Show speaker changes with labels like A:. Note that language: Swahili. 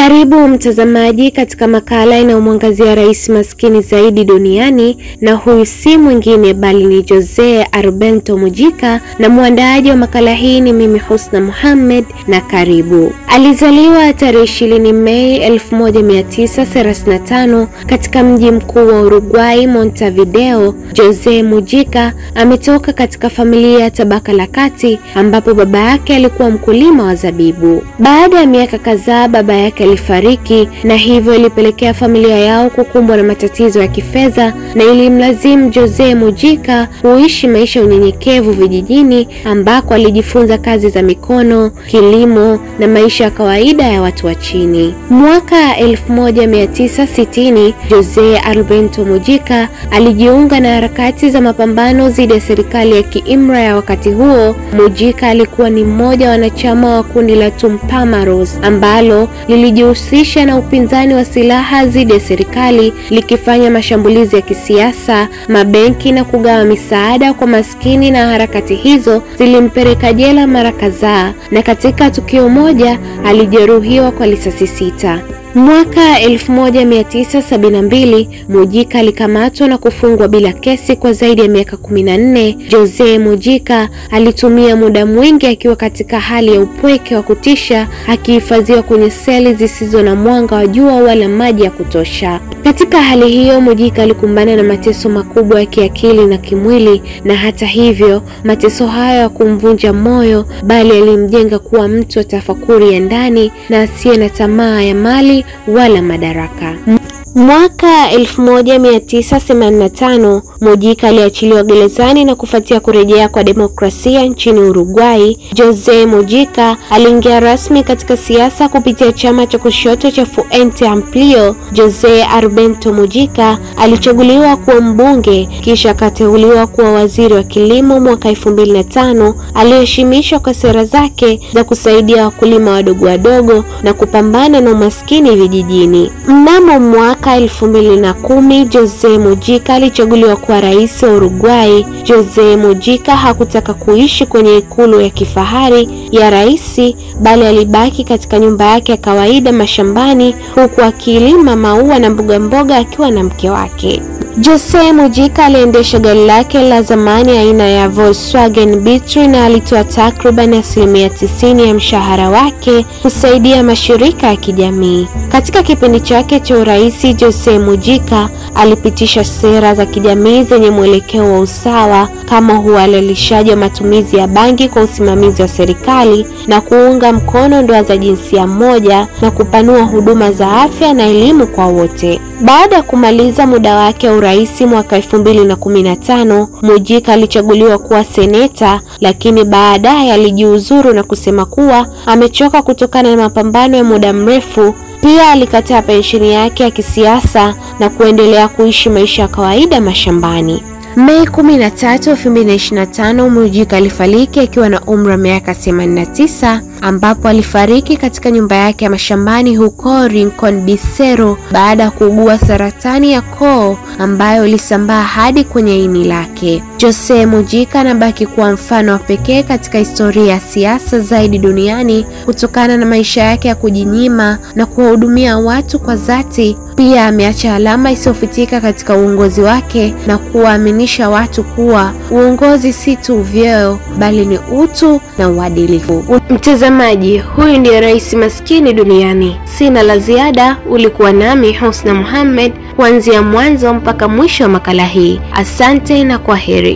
A: Karibu mtazamaji katika makala inayomwangazia rais maskini zaidi duniani, na huyu si mwingine bali ni Jose Arbento Mujica, na muandaaji wa makala hii ni mimi Husna Muhammad, na karibu. Alizaliwa tarehe 20 Mei 1935 katika mji mkuu wa Uruguay, Montevideo. Jose Mujica ametoka katika familia ya tabaka la kati ambapo baba yake alikuwa mkulima wa zabibu. Baada ya miaka kadhaa baba yake alifariki, na hivyo ilipelekea familia yao kukumbwa na matatizo ya kifedha, na ilimlazimu Jose Mujica kuishi maisha ya unyenyekevu vijijini ambako alijifunza kazi za mikono, kilimo na maisha ya kawaida ya watu wa chini. Mwaka 1960 Jose Arbento Mujica alijiunga na harakati za mapambano dhidi ya serikali ya kiimla ya wakati huo. Mujica alikuwa ni mmoja wa wanachama wa kundi la Tupamaros ambalo lilijihusisha na upinzani wa silaha dhidi ya serikali, likifanya mashambulizi ya kisiasa, mabenki na kugawa misaada kwa maskini, na harakati hizo zilimpeleka jela mara kadhaa, na katika tukio moja alijeruhiwa kwa risasi 6. Mwaka 1972 Mujica alikamatwa na kufungwa bila kesi kwa zaidi ya miaka 14. Jose Mujica alitumia muda mwingi akiwa katika hali ya upweke wa kutisha, akihifadhiwa kwenye seli zisizo na mwanga wa jua wala maji ya kutosha. Katika hali hiyo Mujica alikumbana na mateso makubwa ya kiakili na kimwili, na hata hivyo mateso hayo hakumvunja moyo, bali alimjenga kuwa mtu wa tafakuri ya ndani na asiye na tamaa ya mali wala madaraka. Mwaka 1985 Mujica aliachiliwa gerezani, na kufuatia kurejea kwa demokrasia nchini Uruguay, Jose Mujica aliingia rasmi katika siasa kupitia chama cha kushoto cha Frente Amplio. Jose Arbento Mujica alichaguliwa kuwa mbunge, kisha akateuliwa kuwa waziri wa kilimo mwaka 2005. Aliheshimishwa kwa sera zake za kusaidia wakulima wadogo na kupambana na umaskini vijijini. Mnamo mwaka 2010 Jose Mujica alichaguliwa kuwa rais wa Uruguay. Jose Mujica hakutaka kuishi kwenye ikulu ya kifahari ya rais, bali alibaki katika nyumba yake ya kawaida mashambani, huku akilima maua na mboga akiwa na mke wake. Jose Mujica aliendesha gari lake la zamani aina ya Volkswagen Beetle, na alitoa takriban 90% ya mshahara wake kusaidia mashirika ya kijamii. Katika kipindi chake cha urais, Jose Mujica alipitisha sera za kijamii zenye mwelekeo wa usawa, kama uhalalishaji wa matumizi ya bangi kwa usimamizi wa serikali, na kuunga mkono ndoa za jinsia moja, na kupanua huduma za afya na elimu kwa wote. Baada ya kumaliza muda wake wa urais mwaka 2015, Mujica alichaguliwa kuwa seneta, lakini baadaye alijiuzuru na kusema kuwa amechoka kutokana na mapambano ya muda mrefu. Pia alikataa pensheni yake ya kisiasa na kuendelea kuishi maisha ya kawaida mashambani. Mei 13, 2025 Mujica alifariki akiwa na umri wa miaka 89, ambapo alifariki katika nyumba yake ya mashambani huko Rincon de Cerro baada ya kuugua saratani ya koo ambayo ilisambaa hadi kwenye ini lake. Jose Mujica anabaki kuwa mfano wa pekee katika historia ya siasa zaidi duniani kutokana na maisha yake ya kujinyima na kuwahudumia watu kwa dhati. Pia ameacha alama isiyofutika katika uongozi wake na kuwaaminisha watu kuwa uongozi si tu vyeo bali ni utu na uadilifu. Mtazamaji, huyu ndiye rais maskini duniani. Sina la ziada, ulikuwa nami Husna Muhammad kuanzia mwanzo mpaka mwisho wa makala hii. Asante na kwaheri.